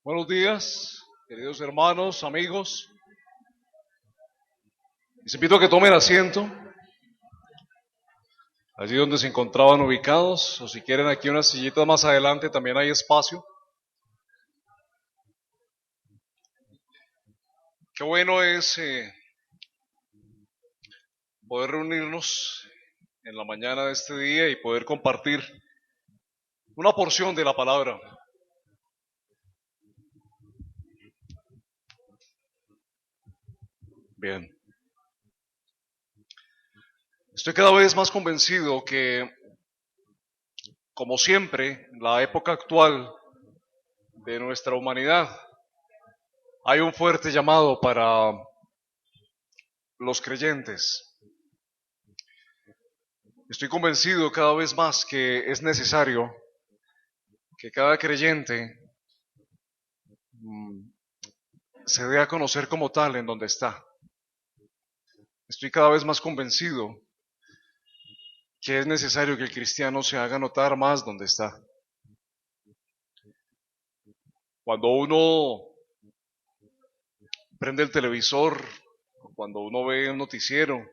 Buenos días, queridos hermanos, amigos. Les invito a que tomen asiento, allí donde se encontraban ubicados, o si quieren aquí unas sillitas más adelante también hay espacio. Qué bueno es poder reunirnos en la mañana de este día y poder compartir una porción de la palabra. Bien, estoy cada vez más convencido que, como siempre, en la época actual de nuestra humanidad, hay un fuerte llamado para los creyentes. Estoy convencido cada vez más que es necesario que cada creyente mm, se dé a conocer como tal en donde está. Estoy cada vez más convencido que es necesario que el cristiano se haga notar más donde está. Cuando uno prende el televisor, cuando uno ve un noticiero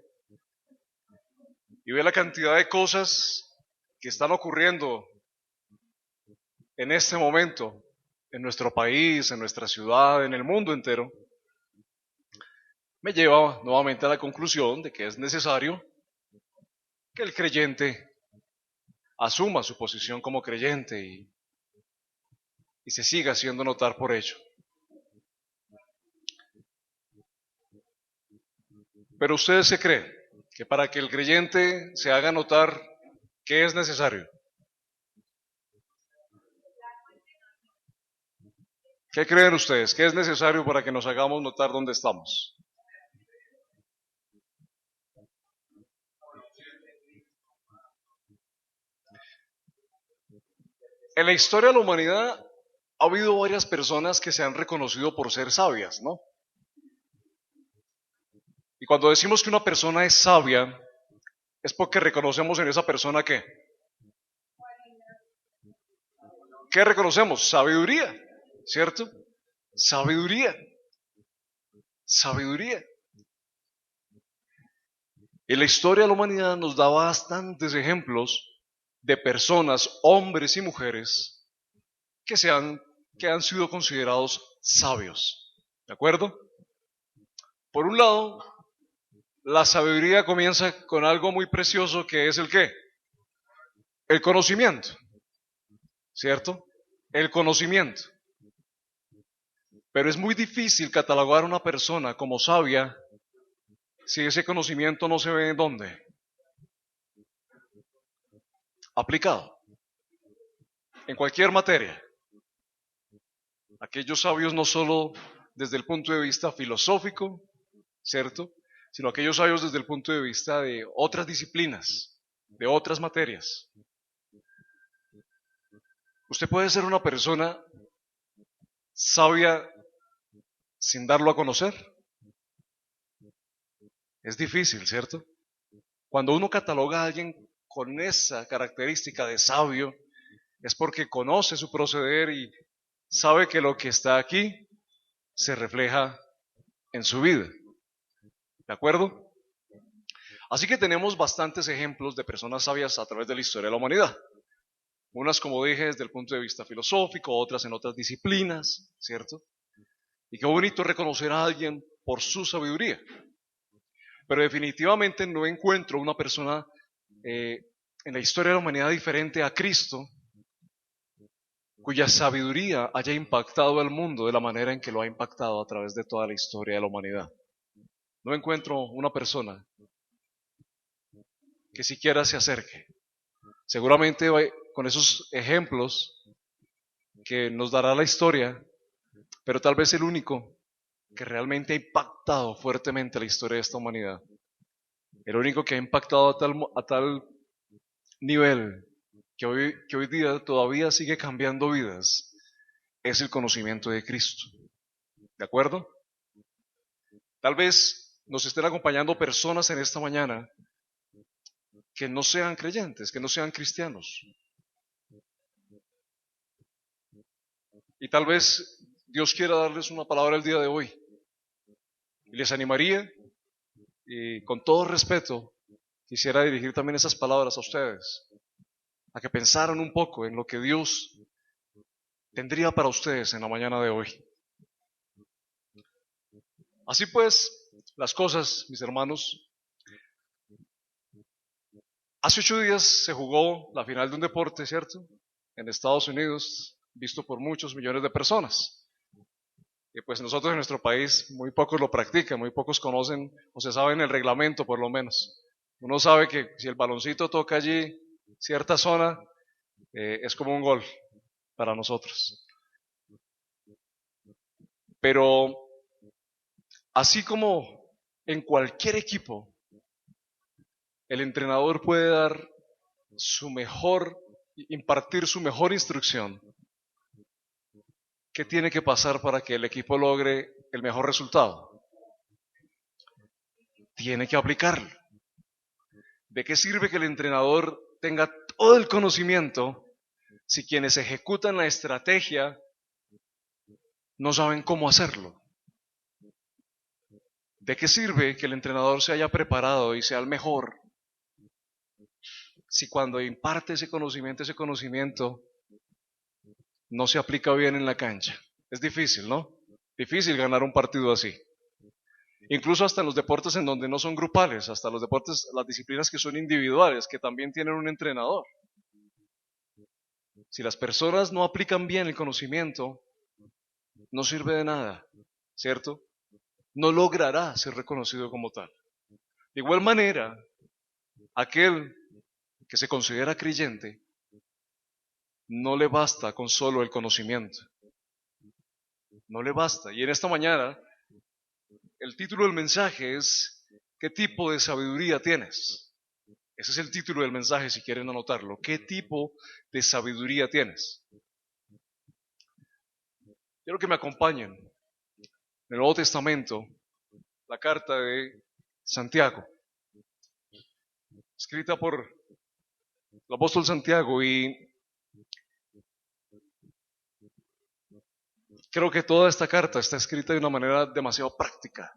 y ve la cantidad de cosas que están ocurriendo en este momento en nuestro país, en nuestra ciudad, en el mundo entero, me lleva nuevamente a la conclusión de que es necesario que el creyente asuma su posición como creyente y se siga haciendo notar por ello. Pero ustedes se creen que para que el creyente se haga notar, ¿qué es necesario? ¿Qué creen ustedes? ¿Qué es necesario para que nos hagamos notar dónde estamos? En la historia de la humanidad ha habido varias personas que se han reconocido por ser sabias, ¿no? Y cuando decimos que una persona es sabia, es porque reconocemos en esa persona ¿qué reconocemos? Sabiduría, ¿cierto? Sabiduría, sabiduría. Y la historia de la humanidad nos da bastantes ejemplos de personas, hombres y mujeres, que, que han sido considerados sabios. ¿De acuerdo? Por un lado, la sabiduría comienza con algo muy precioso que es el qué? El conocimiento, ¿cierto? El conocimiento. Pero es muy difícil catalogar a una persona como sabia si ese conocimiento no se ve en dónde. Aplicado. En cualquier materia. Aquellos sabios no solo desde el punto de vista filosófico, ¿cierto? Sino aquellos sabios desde el punto de vista de otras disciplinas, de otras materias. Usted puede ser una persona sabia sin darlo a conocer. Es difícil, ¿cierto? Cuando uno cataloga a alguien con esa característica de sabio, es porque conoce su proceder y sabe que lo que está aquí se refleja en su vida. ¿De acuerdo? Así que tenemos bastantes ejemplos de personas sabias a través de la historia de la humanidad. Unas, como dije, desde el punto de vista filosófico, otras en otras disciplinas, ¿cierto? Y qué bonito reconocer a alguien por su sabiduría. Pero definitivamente no encuentro una persona en la historia de la humanidad diferente a Cristo, cuya sabiduría haya impactado al mundo de la manera en que lo ha impactado a través de toda la historia de la humanidad. No encuentro una persona que siquiera se acerque. Seguramente con esos ejemplos que nos dará la historia, pero tal vez el único que realmente ha impactado fuertemente la historia de esta humanidad, el único que ha impactado a tal nivel que hoy día todavía sigue cambiando vidas, es el conocimiento de Cristo. ¿De acuerdo? Tal vez nos estén acompañando personas en esta mañana que no sean creyentes, que no sean cristianos. Y tal vez Dios quiera darles una palabra el día de hoy. Y les animaría, y con todo respeto, quisiera dirigir también esas palabras a ustedes, a que pensaran un poco en lo que Dios tendría para ustedes en la mañana de hoy. Así pues, las cosas, mis hermanos, hace 8 días se jugó la final de un deporte, ¿cierto? En Estados Unidos, visto por muchos millones de personas. Y pues nosotros en nuestro país muy pocos lo practican, muy pocos conocen o se saben el reglamento por lo menos. Uno sabe que si el baloncito toca allí cierta zona, es como un gol para nosotros. Pero así como en cualquier equipo, el entrenador puede dar impartir su mejor instrucción. ¿Qué tiene que pasar para que el equipo logre el mejor resultado? Tiene que aplicarlo. ¿De qué sirve que el entrenador tenga todo el conocimiento si quienes ejecutan la estrategia no saben cómo hacerlo? ¿De qué sirve que el entrenador se haya preparado y sea el mejor si cuando imparte ese conocimiento no se aplica bien en la cancha? Es difícil, ¿no? Difícil ganar un partido así. Incluso hasta en los deportes en donde no son grupales, hasta los deportes, las disciplinas que son individuales, que también tienen un entrenador. Si las personas no aplican bien el conocimiento, no sirve de nada, ¿cierto? No logrará ser reconocido como tal. De igual manera, aquel que se considera creyente, no le basta con solo el conocimiento. No le basta. Y en esta mañana, el título del mensaje es ¿qué tipo de sabiduría tienes? Ese es el título del mensaje si quieren anotarlo. ¿Qué tipo de sabiduría tienes? Quiero que me acompañen en el Nuevo Testamento, la carta de Santiago, escrita por el apóstol Santiago, y creo que toda esta carta está escrita de una manera demasiado práctica.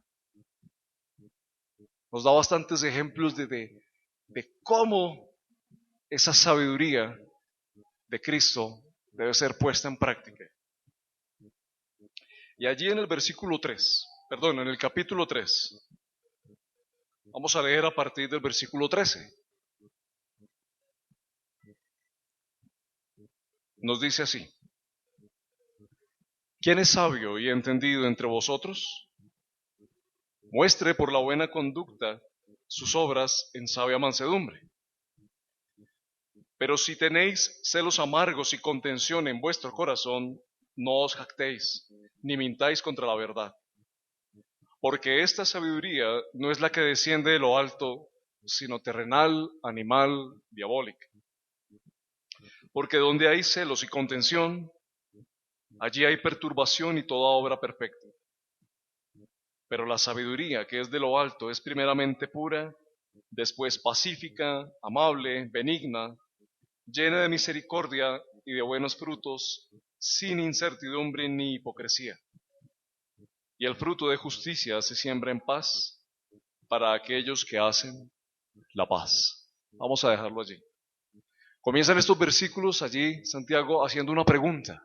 Nos da bastantes ejemplos de cómo esa sabiduría de Cristo debe ser puesta en práctica. Y allí en el en el capítulo 3, vamos a leer a partir del versículo 13. Nos dice así: ¿quién es sabio y entendido entre vosotros? Muestre por la buena conducta sus obras en sabia mansedumbre. Pero si tenéis celos amargos y contención en vuestro corazón, no os jactéis, ni mintáis contra la verdad. Porque esta sabiduría no es la que desciende de lo alto, sino terrenal, animal, diabólica. Porque donde hay celos y contención, allí hay perturbación y toda obra perfecta. Pero la sabiduría que es de lo alto es primeramente pura, después pacífica, amable, benigna, llena de misericordia y de buenos frutos, sin incertidumbre ni hipocresía. Y el fruto de justicia se siembra en paz para aquellos que hacen la paz. Vamos a dejarlo allí. Comienzan estos versículos allí, Santiago, haciendo una pregunta.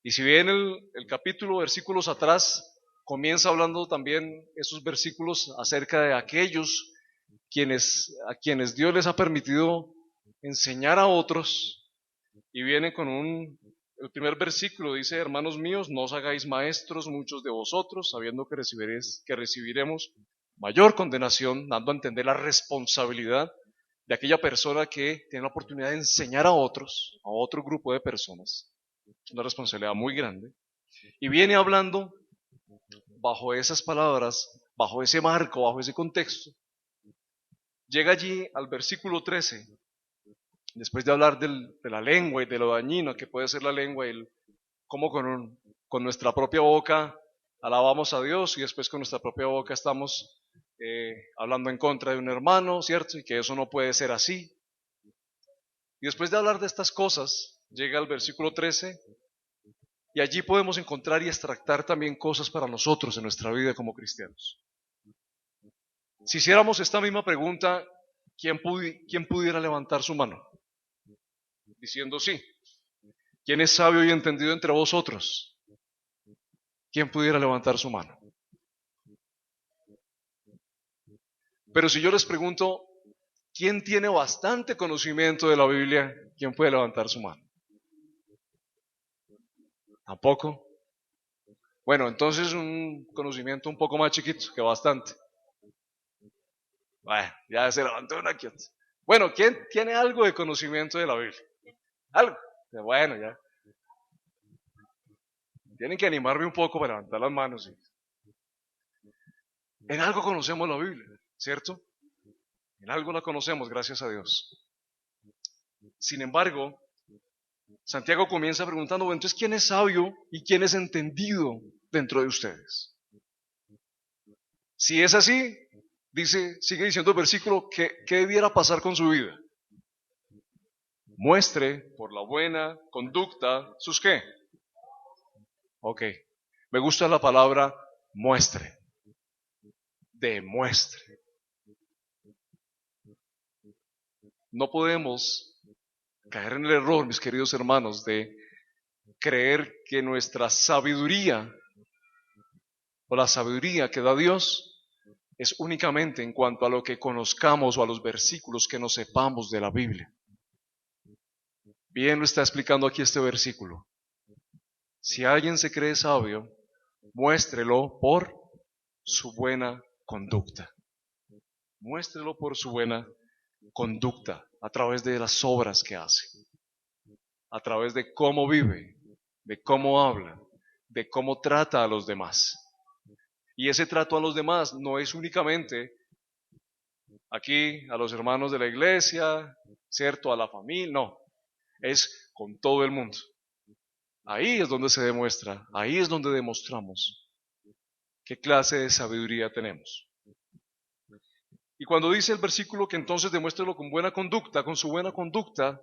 Y si bien el capítulo, versículos atrás, comienza hablando también esos versículos acerca de aquellos a quienes Dios les ha permitido enseñar a otros, y viene con el primer versículo dice: hermanos míos, no os hagáis maestros muchos de vosotros, sabiendo que recibiremos mayor condenación, dando a entender la responsabilidad de aquella persona que tiene la oportunidad de enseñar a otros, a otro grupo de personas. Es una responsabilidad muy grande. Y viene hablando bajo esas palabras, bajo ese marco, bajo ese contexto. Llega allí al versículo 13, después de hablar de la lengua y de lo dañino que puede ser la lengua, y cómo con nuestra propia boca alabamos a Dios y después con nuestra propia boca estamos hablando en contra de un hermano, ¿cierto? Y que eso no puede ser así. Y después de hablar de estas cosas, llega al versículo 13 Y allí podemos encontrar y extractar también cosas para nosotros en nuestra vida como cristianos. Si hiciéramos esta misma pregunta, ¿quién pudiera levantar su mano? Diciendo sí. ¿Quién es sabio y entendido entre vosotros? ¿Quién pudiera levantar su mano? Pero si yo les pregunto, ¿quién tiene bastante conocimiento de la Biblia? ¿Quién puede levantar su mano? ¿Tampoco? Bueno, entonces un conocimiento un poco más chiquito que bastante. Bueno, ya se levantó una aquí. Bueno, ¿quién tiene algo de conocimiento de la Biblia? Algo. Bueno, ya. Tienen que animarme un poco para levantar las manos. En algo conocemos la Biblia, ¿cierto? En algo la conocemos, gracias a Dios. Sin embargo, Santiago comienza preguntando, bueno, entonces, ¿quién es sabio y quién es entendido dentro de ustedes? Si es así, sigue diciendo el versículo, ¿qué debiera pasar con su vida? Muestre por la buena conducta sus qué. Ok, me gusta la palabra muestre, demuestre. No podemos caer en el error, mis queridos hermanos, de creer que nuestra sabiduría o la sabiduría que da Dios es únicamente en cuanto a lo que conozcamos o a los versículos que nos sepamos de la Biblia. Bien lo está explicando aquí este versículo. Si alguien se cree sabio, muéstrelo por su buena conducta. Muéstrelo por su buena conducta, a través de las obras que hace, a través de cómo vive, de cómo habla, de cómo trata a los demás. Y ese trato a los demás no es únicamente aquí a los hermanos de la iglesia, ¿cierto? A la familia, no, es con todo el mundo. Ahí es donde se demuestra, ahí es donde demostramos qué clase de sabiduría tenemos. Y cuando dice el versículo que entonces demuéstrelo con buena conducta, con su buena conducta,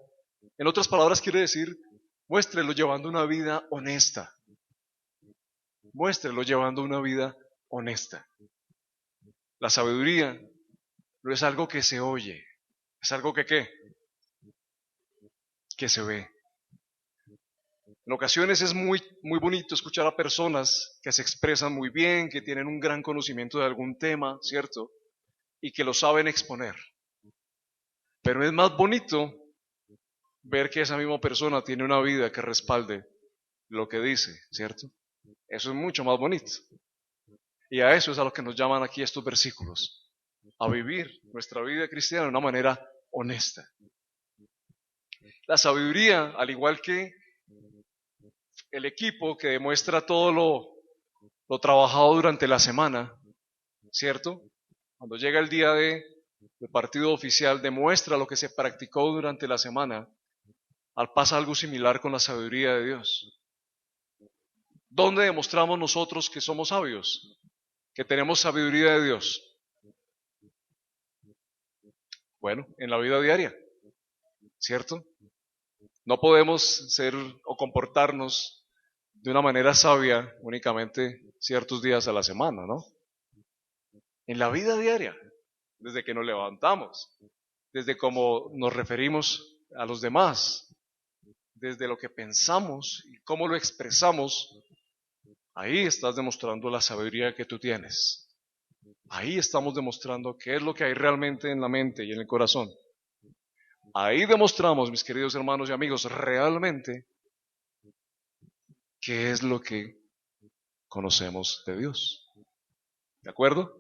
en otras palabras quiere decir, muéstrelo llevando una vida honesta. Muéstrelo llevando una vida honesta. La sabiduría no es algo que se oye, es algo que ¿qué? Que se ve. En ocasiones es muy bonito escuchar a personas que se expresan muy bien, que tienen un gran conocimiento de algún tema, ¿cierto? Y que lo saben exponer. Pero es más bonito ver que esa misma persona tiene una vida que respalde lo que dice, ¿cierto? Eso es mucho más bonito. Y a eso es a lo que nos llaman aquí estos versículos, a vivir nuestra vida cristiana de una manera honesta. La sabiduría, al igual que el equipo que demuestra todo lo trabajado durante la semana, ¿cierto? Cuando llega el día del partido oficial, demuestra lo que se practicó durante la semana. Pasa algo similar con la sabiduría de Dios. ¿Dónde demostramos nosotros que somos sabios? Que tenemos sabiduría de Dios. Bueno, en la vida diaria, ¿cierto? No podemos ser o comportarnos de una manera sabia únicamente ciertos días a la semana, ¿no? En la vida diaria, desde que nos levantamos, desde cómo nos referimos a los demás, desde lo que pensamos y cómo lo expresamos, ahí estás demostrando la sabiduría que tú tienes. Ahí estamos demostrando qué es lo que hay realmente en la mente y en el corazón. Ahí demostramos, mis queridos hermanos y amigos, realmente qué es lo que conocemos de Dios. ¿De acuerdo?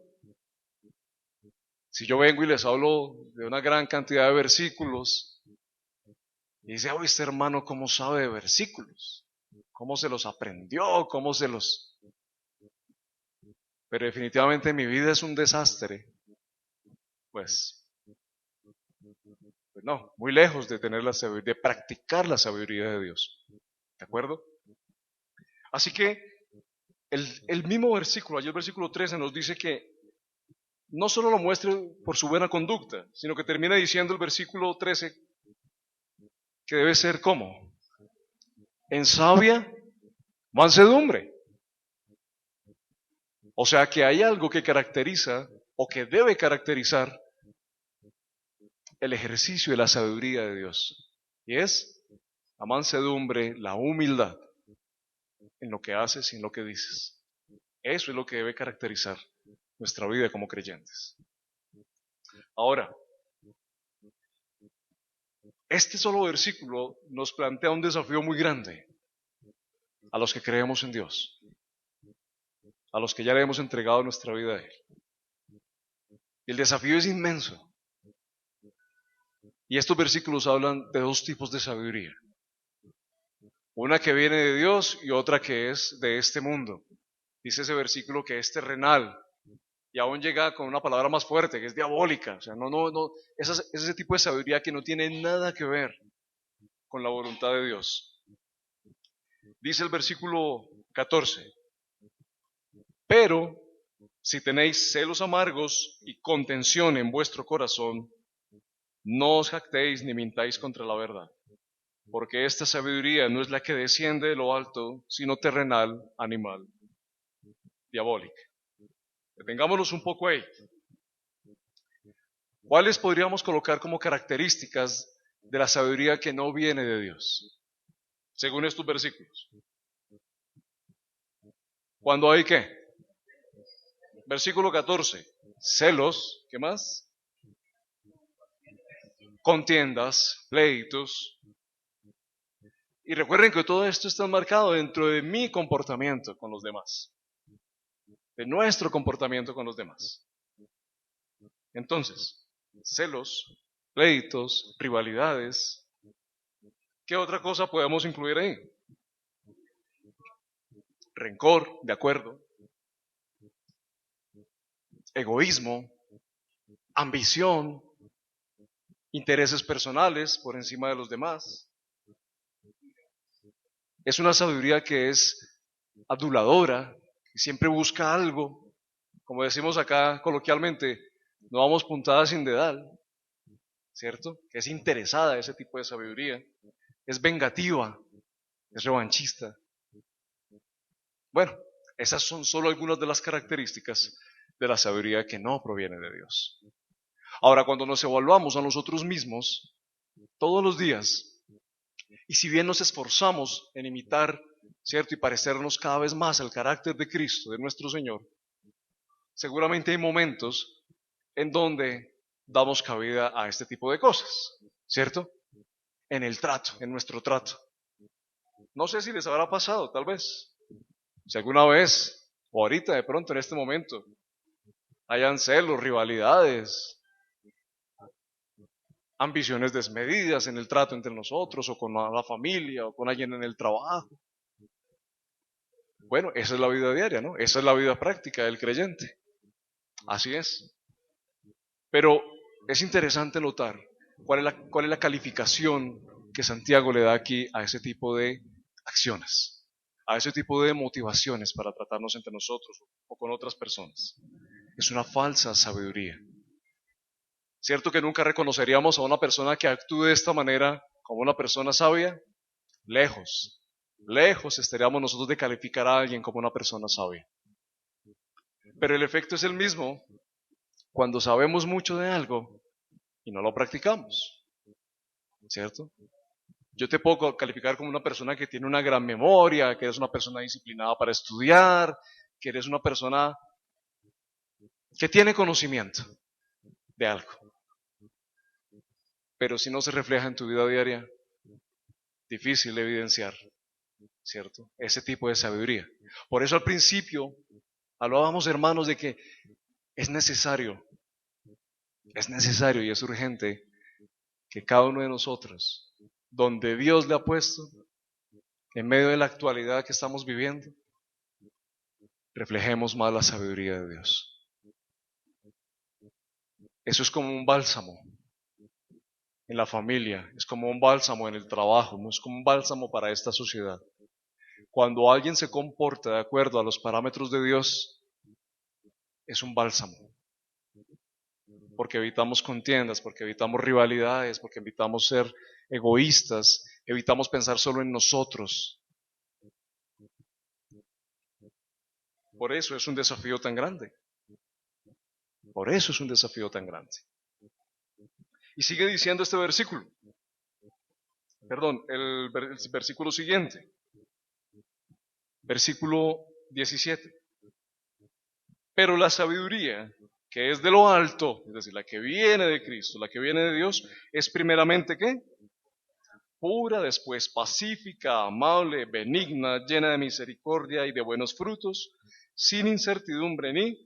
Si yo vengo y les hablo de una gran cantidad de versículos, y dice, oh, este hermano, ¿cómo sabe de versículos? ¿Cómo se los aprendió? ¿Cómo se los...? Pero definitivamente mi vida es un desastre. Pues no, muy lejos de tener la sabiduría, de practicar la sabiduría de Dios. ¿De acuerdo? Así que el mismo versículo, allí el versículo 13 nos dice que no solo lo muestre por su buena conducta, sino que termina diciendo el versículo 13 que debe ser ¿cómo? En sabia Mansedumbre. O sea que hay algo que caracteriza o que debe caracterizar el ejercicio de la sabiduría de Dios. Y es la mansedumbre, la humildad en lo que haces y en lo que dices. Eso es lo que debe caracterizar nuestra vida como creyentes. Ahora, este solo versículo nos plantea un desafío muy grande a los que creemos en Dios, a los que ya le hemos entregado nuestra vida a Él. Y el desafío es inmenso. Y estos versículos hablan de dos tipos de sabiduría. Una que viene de Dios y otra que es de este mundo. Dice ese versículo que es terrenal. Y aún llega con una palabra más fuerte, que es diabólica. O sea, no, es ese tipo de sabiduría que no tiene nada que ver con la voluntad de Dios. Dice el versículo 14, pero si tenéis celos amargos y contención en vuestro corazón, no os jactéis ni mintáis contra la verdad, porque esta sabiduría no es la que desciende de lo alto, sino terrenal, animal, diabólica. Detengámonos un poco ahí. ¿Cuáles podríamos colocar como características de la sabiduría que no viene de Dios? Según estos versículos. ¿Cuándo hay qué? Versículo 14. Celos, ¿qué más? Contiendas, pleitos. Y recuerden que todo esto está marcado dentro de mi comportamiento con los demás. De nuestro comportamiento con los demás. Entonces, celos, pleitos, rivalidades. ¿Qué otra cosa podemos incluir ahí? Rencor, de acuerdo. Egoísmo, ambición, intereses personales por encima de los demás. Es una sabiduría que es aduladora, que siempre busca algo. Como decimos acá coloquialmente, no vamos puntada sin dedal, ¿cierto? Que es interesada ese tipo de sabiduría. Es vengativa, es revanchista. Bueno, esas son solo algunas de las características de la sabiduría que no proviene de Dios. Ahora, cuando nos evaluamos a nosotros mismos, todos los días, y si bien nos esforzamos en imitar, ¿cierto? Y parecernos cada vez más al carácter de Cristo, de nuestro Señor, seguramente hay momentos en donde damos cabida a este tipo de cosas, ¿cierto? En el trato, en nuestro trato. No sé si les habrá pasado, tal vez. Si alguna vez, o ahorita de pronto en este momento, hayan celos, rivalidades, ambiciones desmedidas en el trato entre nosotros, o con la familia, o con alguien en el trabajo. Bueno, esa es la vida diaria, ¿no? Esa es la vida práctica del creyente. Así es. Pero es interesante notar cuál es la calificación que Santiago le da aquí a ese tipo de acciones, a ese tipo de motivaciones para tratarnos entre nosotros o con otras personas. Es una falsa sabiduría. ¿Cierto que nunca reconoceríamos a una persona que actúe de esta manera como una persona sabia? Lejos, lejos estaríamos nosotros de calificar a alguien como una persona sabia. Pero el efecto es el mismo cuando sabemos mucho de algo y no lo practicamos, ¿cierto? Yo te puedo calificar como una persona que tiene una gran memoria, que eres una persona disciplinada para estudiar, que eres una persona que tiene conocimiento de algo. Pero si no se refleja en tu vida diaria, difícil de evidenciar, ¿cierto? Ese tipo de sabiduría. Por eso al principio hablábamos, hermanos, de que es necesario y es urgente que cada uno de nosotros, donde Dios le ha puesto, en medio de la actualidad que estamos viviendo, reflejemos más la sabiduría de Dios. Eso es como un bálsamo en la familia, es como un bálsamo en el trabajo, no es como un bálsamo para esta sociedad. Cuando alguien se comporta de acuerdo a los parámetros de Dios, es un bálsamo. Porque evitamos contiendas, porque evitamos rivalidades, porque evitamos ser egoístas, evitamos pensar solo en nosotros. Por eso es un desafío tan grande. Por eso es un desafío tan grande. Y sigue diciendo este versículo. Perdón, el versículo siguiente. Versículo 17. Pero la sabiduría que es de lo alto, es decir, la que viene de Cristo, la que viene de Dios, es primeramente ¿qué? Pura, después pacífica, amable, benigna, llena de misericordia y de buenos frutos, sin incertidumbre ni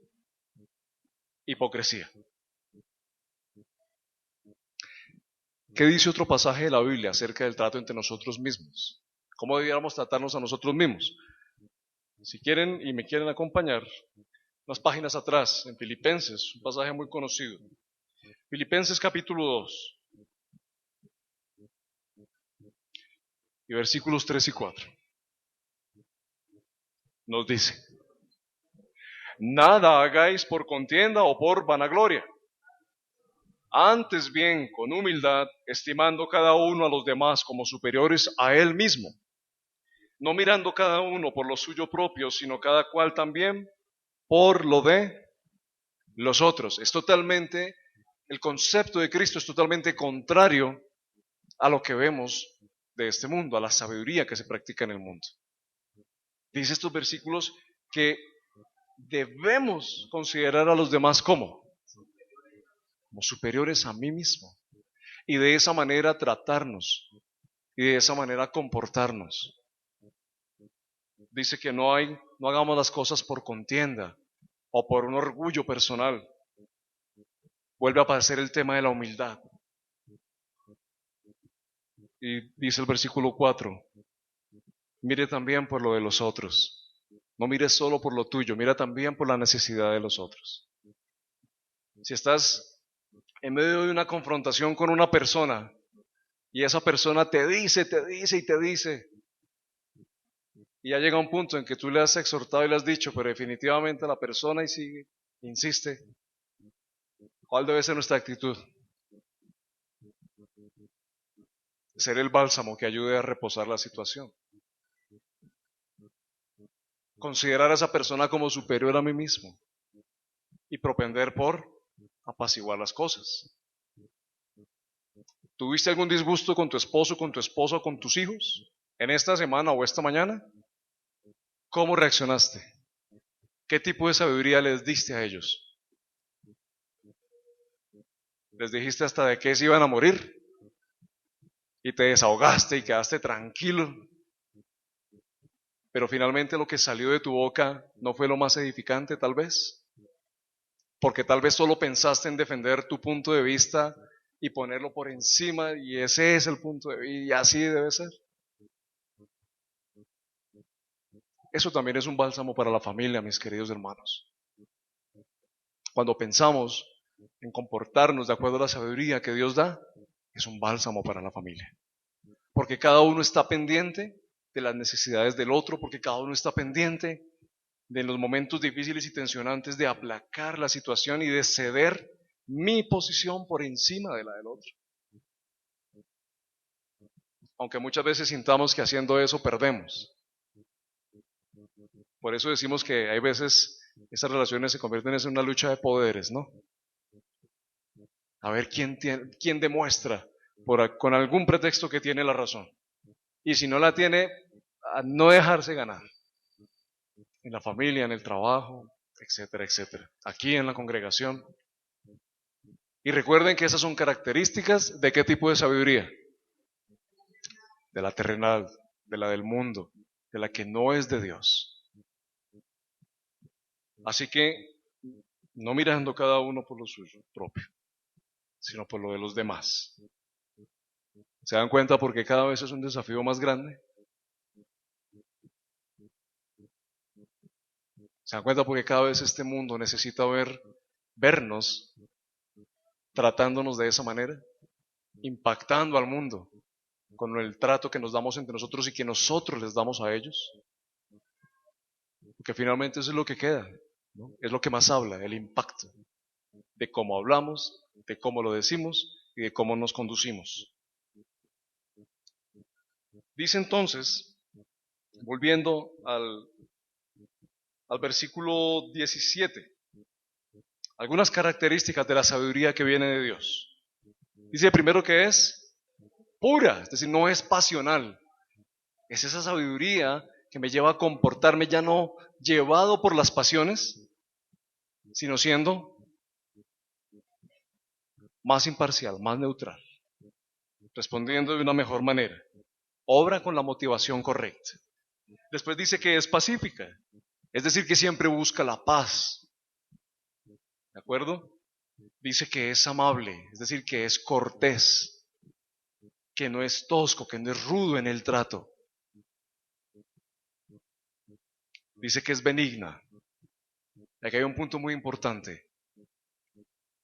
hipocresía. ¿Qué dice otro pasaje de la Biblia acerca del trato entre nosotros mismos? ¿Cómo debiéramos tratarnos a nosotros mismos? Si quieren y me quieren acompañar, unas páginas atrás, en Filipenses, un pasaje muy conocido. Filipenses capítulo 2, y versículos 3 y 4. Nos dice, nada hagáis por contienda o por vanagloria. Antes bien, con humildad, estimando cada uno a los demás como superiores a él mismo, no mirando cada uno por lo suyo propio, sino cada cual también por lo de los otros. Es totalmente, el concepto de Cristo es totalmente contrario a lo que vemos de este mundo, a la sabiduría que se practica en el mundo. Dice estos versículos que debemos considerar a los demás como superiores a mí mismo, y de esa manera tratarnos, y de esa manera comportarnos. Dice que no hagamos las cosas por contienda o por un orgullo personal. Vuelve a aparecer el tema de la humildad. Y dice el versículo 4, mire también por lo de los otros. No mire solo por lo tuyo, mira también por la necesidad de los otros. Si estás en medio de una confrontación con una persona y esa persona te dice y te dice, y ya llega un punto en que tú le has exhortado y le has dicho, pero definitivamente la persona y sigue, insiste, ¿cuál debe ser nuestra actitud? Ser el bálsamo que ayude a reposar la situación. Considerar a esa persona como superior a mí mismo y propender por apaciguar las cosas. ¿Tuviste algún disgusto con tu esposo, con tu esposa o con tus hijos en esta semana o esta mañana? ¿Cómo reaccionaste? ¿Qué tipo de sabiduría les diste a ellos? ¿Les dijiste hasta de qué se iban a morir? Y te desahogaste y quedaste tranquilo. Pero finalmente lo que salió de tu boca no fue lo más edificante, tal vez. Porque tal vez solo pensaste en defender tu punto de vista y ponerlo por encima, y ese es el punto de vista, y así debe ser. Eso también es un bálsamo para la familia, mis queridos hermanos. Cuando pensamos en comportarnos de acuerdo a la sabiduría que Dios da, es un bálsamo para la familia. Porque cada uno está pendiente de las necesidades del otro, porque cada uno está pendiente de los momentos difíciles y tensionantes de aplacar la situación y de ceder mi posición por encima de la del otro. Aunque muchas veces sintamos que haciendo eso perdemos. Por eso decimos que hay veces esas relaciones se convierten en una lucha de poderes, ¿no? A ver quién demuestra con algún pretexto que tiene la razón. Y si no la tiene, a no dejarse ganar. En la familia, en el trabajo, etcétera, etcétera. Aquí en la congregación. Y recuerden que esas son características de qué tipo de sabiduría. De la terrenal, de la del mundo, de la que no es de Dios. Así que, no mirando cada uno por lo suyo propio, sino por lo de los demás. ¿Se dan cuenta porque cada vez es un desafío más grande? ¿Se dan cuenta porque cada vez este mundo necesita vernos tratándonos de esa manera? Impactando al mundo con el trato que nos damos entre nosotros y que nosotros les damos a ellos. Porque finalmente eso es lo que queda, ¿no? Es lo que más habla, el impacto de cómo hablamos, de cómo lo decimos y de cómo nos conducimos. Dice entonces, volviendo al versículo 17. Algunas características de la sabiduría que viene de Dios. Dice primero que es pura, es decir, no es pasional. Es esa sabiduría que me lleva a comportarme ya no llevado por las pasiones, sino siendo más imparcial, más neutral, respondiendo de una mejor manera. Obra con la motivación correcta. Después dice que es pacífica, es decir, que siempre busca la paz. ¿De acuerdo? Dice que es amable, es decir, que es cortés, que no es tosco, que no es rudo en el trato. Dice que es benigna. Aquí hay un punto muy importante,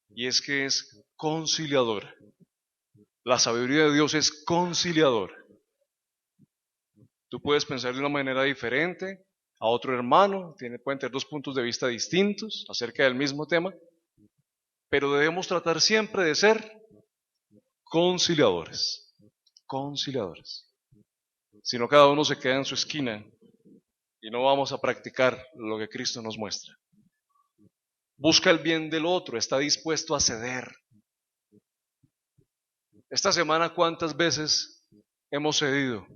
y es que es conciliadora. La sabiduría de Dios es conciliadora. Tú puedes pensar de una manera diferente a otro hermano, pueden tener dos puntos de vista distintos acerca del mismo tema, pero debemos tratar siempre de ser conciliadores, conciliadores. Si no, cada uno se queda en su esquina y no vamos a practicar lo que Cristo nos muestra. Busca el bien del otro, está dispuesto a ceder. Esta semana, ¿cuántas veces hemos cedido?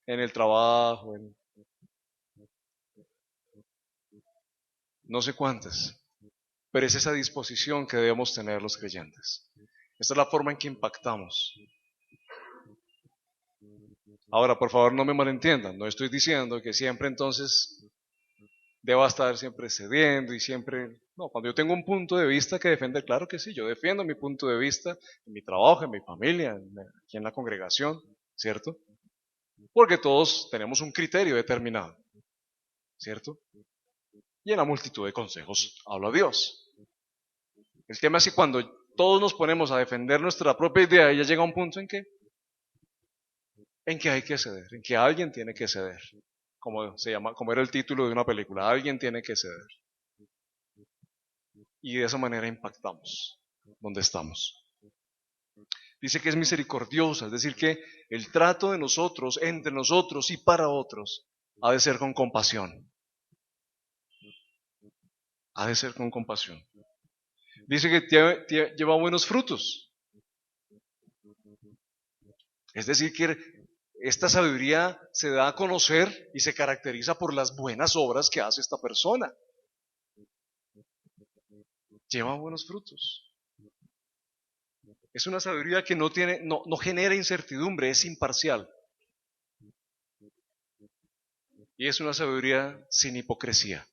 En el trabajo, no sé cuántas, pero es esa disposición que debemos tener los creyentes. Esta es la forma en que impactamos. Ahora, por favor, no me malentiendan, no estoy diciendo que siempre entonces deba estar siempre cediendo y siempre... No, cuando yo tengo un punto de vista que defender, claro que sí, yo defiendo mi punto de vista en mi trabajo, en mi familia, aquí en la congregación, ¿cierto? Porque todos tenemos un criterio determinado, ¿cierto? Y en la multitud de consejos habla Dios. El tema es que cuando todos nos ponemos a defender nuestra propia idea, ya llega un punto en que hay que ceder, en que alguien tiene que ceder, como era el título de una película, alguien tiene que ceder. Y de esa manera impactamos donde estamos. Dice que es misericordiosa, es decir, que el trato de nosotros, entre nosotros y para otros, ha de ser con compasión. Ha de ser con compasión. Dice que lleva buenos frutos. Es decir, que esta sabiduría se da a conocer y se caracteriza por las buenas obras que hace esta persona. Lleva buenos frutos. Es una sabiduría que no genera incertidumbre, es imparcial. Y es una sabiduría sin hipocresía.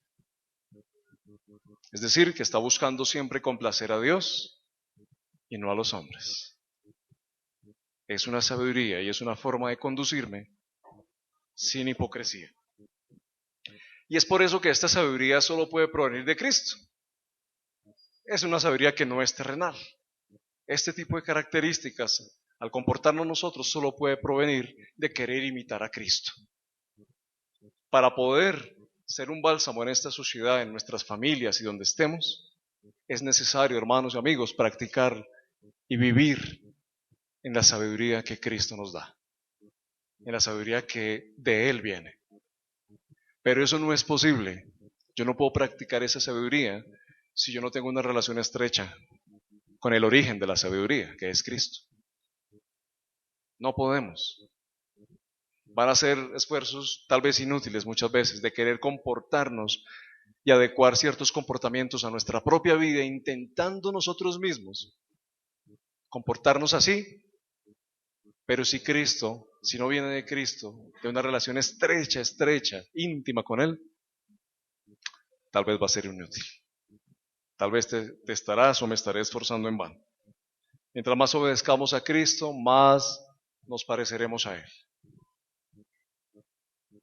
Es decir, que está buscando siempre complacer a Dios y no a los hombres. Es una sabiduría y es una forma de conducirme sin hipocresía. Y es por eso que esta sabiduría solo puede provenir de Cristo. Es una sabiduría que no es terrenal. Este tipo de características, al comportarnos nosotros, solo puede provenir de querer imitar a Cristo. Para poder ser un bálsamo en esta sociedad, en nuestras familias y donde estemos, es necesario, hermanos y amigos, practicar y vivir en la sabiduría que Cristo nos da, en la sabiduría que de Él viene. Pero eso no es posible. Yo no puedo practicar esa sabiduría si yo no tengo una relación estrecha con el origen de la sabiduría, que es Cristo. No podemos. Van a ser esfuerzos tal vez inútiles muchas veces de querer comportarnos y adecuar ciertos comportamientos a nuestra propia vida, intentando nosotros mismos comportarnos así. Pero si Cristo, si no viene de Cristo, de una relación estrecha, íntima con Él, tal vez va a ser inútil. Tal vez te estarás o me estaré esforzando en vano. Mientras más obedezcamos a Cristo, más nos pareceremos a Él.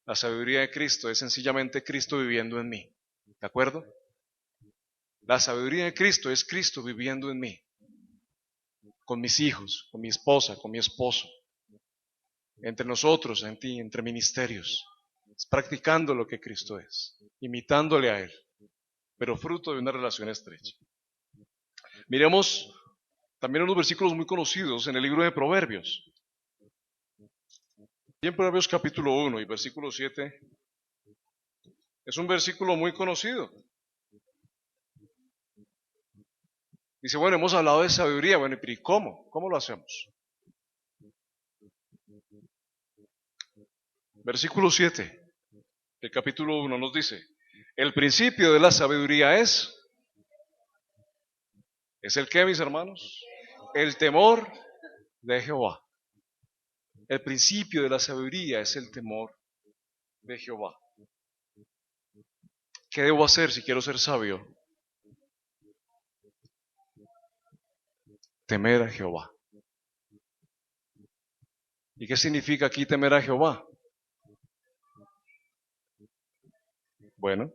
La sabiduría de Cristo es sencillamente Cristo viviendo en mí. ¿De acuerdo? La sabiduría de Cristo es Cristo viviendo en mí. Con mis hijos, con mi esposa, con mi esposo. Entre nosotros, en ti, entre ministerios. Es practicando lo que Cristo es. Imitándole a Él. Pero fruto de una relación estrecha. Miremos también unos versículos muy conocidos en el libro de Proverbios. Y en Proverbios capítulo 1 y versículo 7 Es un versículo muy conocido. Dice, bueno, hemos hablado de sabiduría, bueno, pero ¿y cómo? ¿Cómo lo hacemos? Versículo 7 del capítulo 1 nos dice, el principio de la sabiduría ¿es el qué, mis hermanos? El temor de Jehová. El principio de la sabiduría es el temor de Jehová. ¿Qué debo hacer si quiero ser sabio? Temer a Jehová. ¿Y qué significa aquí temer a Jehová? Bueno,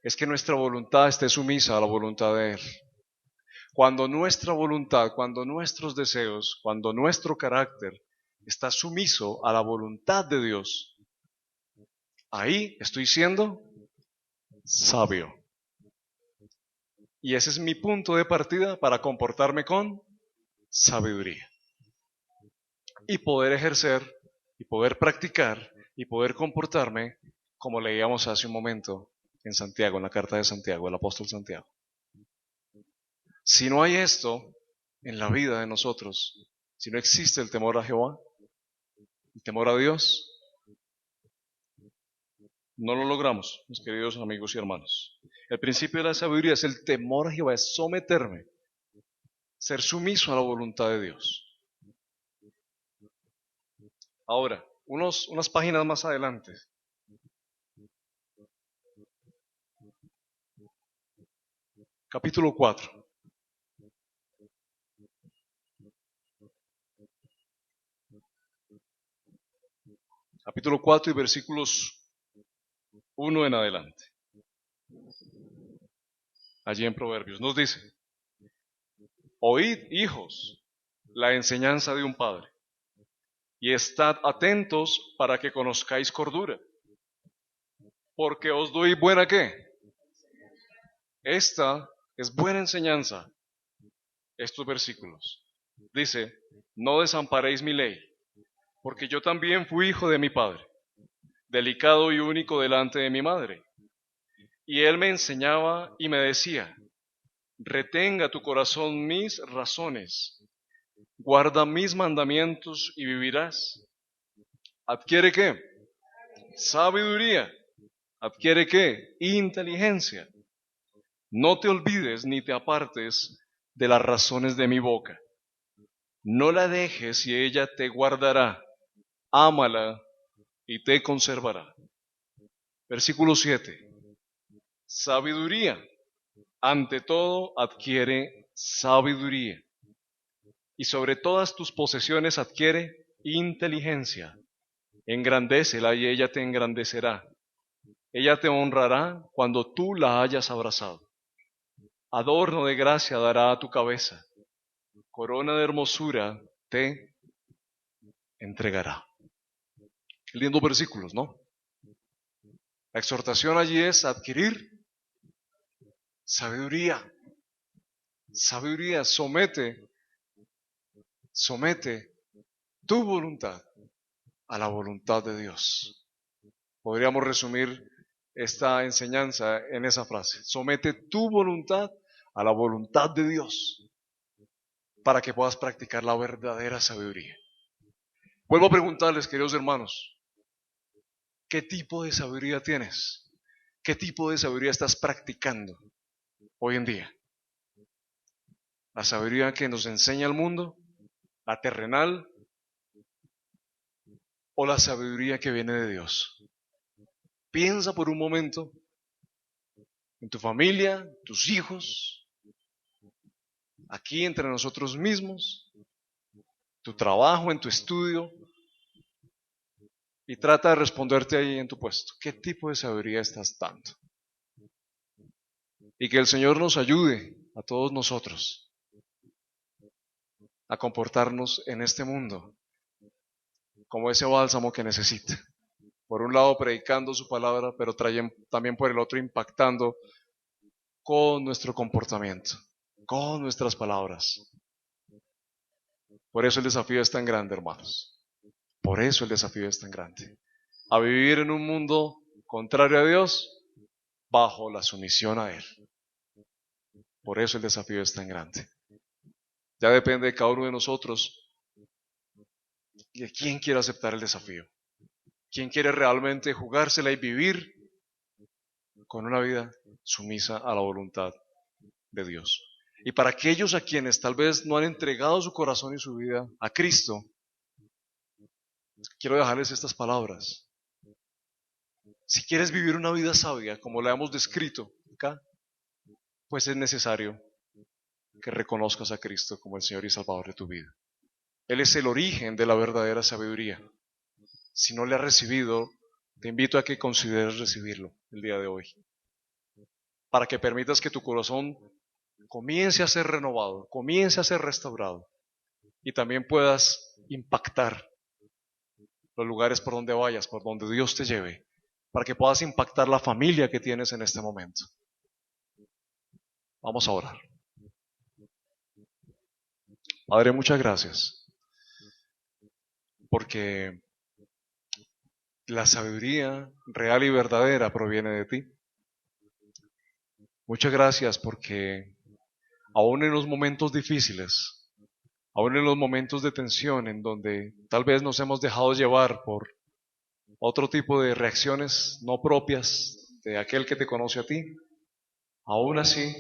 es que nuestra voluntad esté sumisa a la voluntad de Él. Cuando nuestra voluntad, cuando nuestros deseos, cuando nuestro carácter está sumiso a la voluntad de Dios, ahí estoy siendo sabio. Y ese es mi punto de partida para comportarme con sabiduría. Y poder ejercer, y poder practicar, y poder comportarme como leíamos hace un momento en Santiago, en la carta de Santiago, el apóstol Santiago. Si no hay esto en la vida de nosotros, si no existe el temor a Jehová, el temor a Dios, no lo logramos, mis queridos amigos y hermanos. El principio de la sabiduría es el temor a Jehová, es someterme, ser sumiso a la voluntad de Dios. Ahora, unas páginas más adelante, capítulo 4. Capítulo 4 y versículos 1 en adelante. Allí en Proverbios nos dice, oíd, hijos, la enseñanza de un padre, y estad atentos para que conozcáis cordura, porque os doy buena ¿qué? Esta es buena enseñanza. Estos versículos. Dice, no desamparéis mi ley, porque yo también fui hijo de mi padre, delicado y único delante de mi madre. Y él me enseñaba y me decía, retenga tu corazón mis razones, guarda mis mandamientos y vivirás. ¿Adquiere qué? Sabiduría. ¿Adquiere qué? Inteligencia. No te olvides ni te apartes de las razones de mi boca. No la dejes y ella te guardará. Ámala y te conservará. Versículo 7. Sabiduría. Ante todo adquiere sabiduría. Y sobre todas tus posesiones adquiere inteligencia. Engrandécela y ella te engrandecerá. Ella te honrará cuando tú la hayas abrazado. Adorno de gracia dará a tu cabeza. Corona de hermosura te entregará. Qué lindos versículos, ¿no? La exhortación allí es adquirir sabiduría. Sabiduría, somete tu voluntad a la voluntad de Dios. Podríamos resumir esta enseñanza en esa frase. Somete tu voluntad a la voluntad de Dios para que puedas practicar la verdadera sabiduría. Vuelvo a preguntarles, queridos hermanos, ¿qué tipo de sabiduría tienes? ¿Qué tipo de sabiduría estás practicando hoy en día? ¿La sabiduría que nos enseña el mundo? ¿La terrenal? ¿O la sabiduría que viene de Dios? Piensa por un momento en tu familia, tus hijos, aquí entre nosotros mismos, tu trabajo, en tu estudio, y trata de responderte ahí en tu puesto. ¿Qué tipo de sabiduría estás dando? Y que el Señor nos ayude a todos nosotros a comportarnos en este mundo como ese bálsamo que necesita. Por un lado predicando su palabra, pero también por el otro impactando con nuestro comportamiento, con nuestras palabras. Por eso el desafío es tan grande, hermanos. Por eso el desafío es tan grande. A vivir en un mundo contrario a Dios, bajo la sumisión a Él. Por eso el desafío es tan grande. Ya depende de cada uno de nosotros y de quién quiere aceptar el desafío. ¿Quién quiere realmente jugársela y vivir con una vida sumisa a la voluntad de Dios? Y para aquellos a quienes tal vez no han entregado su corazón y su vida a Cristo, quiero dejarles estas palabras. Si quieres vivir una vida sabia, como la hemos descrito acá, pues es necesario que reconozcas a Cristo como el Señor y Salvador de tu vida. Él es el origen de la verdadera sabiduría. Si no le has recibido, te invito a que consideres recibirlo el día de hoy, para que permitas que tu corazón comience a ser renovado, comience a ser restaurado, y también puedas impactar los lugares por donde vayas, por donde Dios te lleve, para que puedas impactar la familia que tienes en este momento. Vamos a orar. Padre, muchas gracias, porque la sabiduría real y verdadera proviene de ti. Muchas gracias porque aún en los momentos difíciles, aún en los momentos de tensión en donde tal vez nos hemos dejado llevar por otro tipo de reacciones no propias de aquel que te conoce a ti, aún así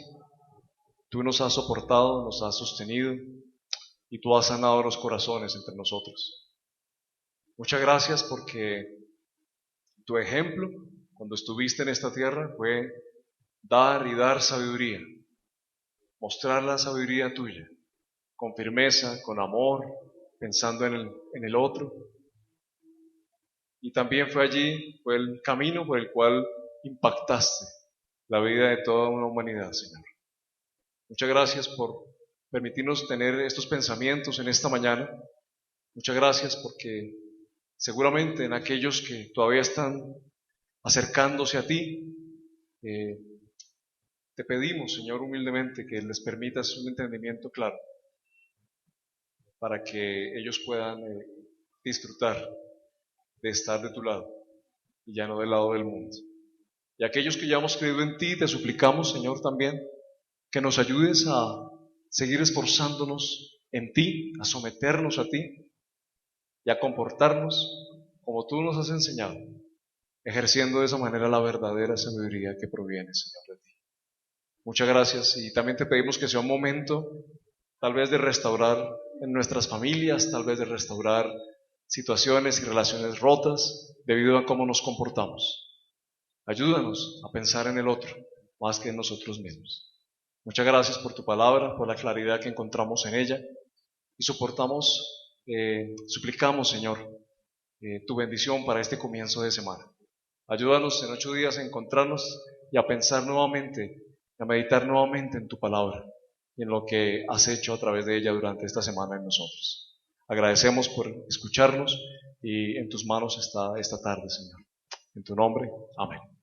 tú nos has soportado, nos has sostenido y tú has sanado los corazones entre nosotros. Muchas gracias porque tu ejemplo cuando estuviste en esta tierra fue dar y dar sabiduría, mostrar la sabiduría tuya, con firmeza, con amor, pensando en el otro. Y también fue el camino por el cual impactaste la vida de toda una humanidad, Señor. Muchas gracias por permitirnos tener estos pensamientos en esta mañana. Muchas gracias porque seguramente en aquellos que todavía están acercándose a ti, te pedimos, Señor, humildemente que les permitas un entendimiento claro para que ellos puedan disfrutar de estar de tu lado y ya no del lado del mundo. Y aquellos que ya hemos creído en ti, te suplicamos, Señor, también que nos ayudes a seguir esforzándonos en ti, a someternos a ti y a comportarnos como tú nos has enseñado, ejerciendo de esa manera la verdadera sabiduría que proviene, Señor, de ti. Muchas gracias y también te pedimos que sea un momento tal vez de restaurar en nuestras familias, tal vez de restaurar situaciones y relaciones rotas debido a cómo nos comportamos. Ayúdanos a pensar en el otro más que en nosotros mismos. Muchas gracias por tu palabra, por la claridad que encontramos en ella y suplicamos, Señor, tu bendición para este comienzo de semana. Ayúdanos en 8 días a encontrarnos y a pensar nuevamente, a meditar nuevamente en tu palabra y en lo que has hecho a través de ella durante esta semana en nosotros. Agradecemos por escucharnos y en tus manos está esta tarde, Señor. En tu nombre, amén.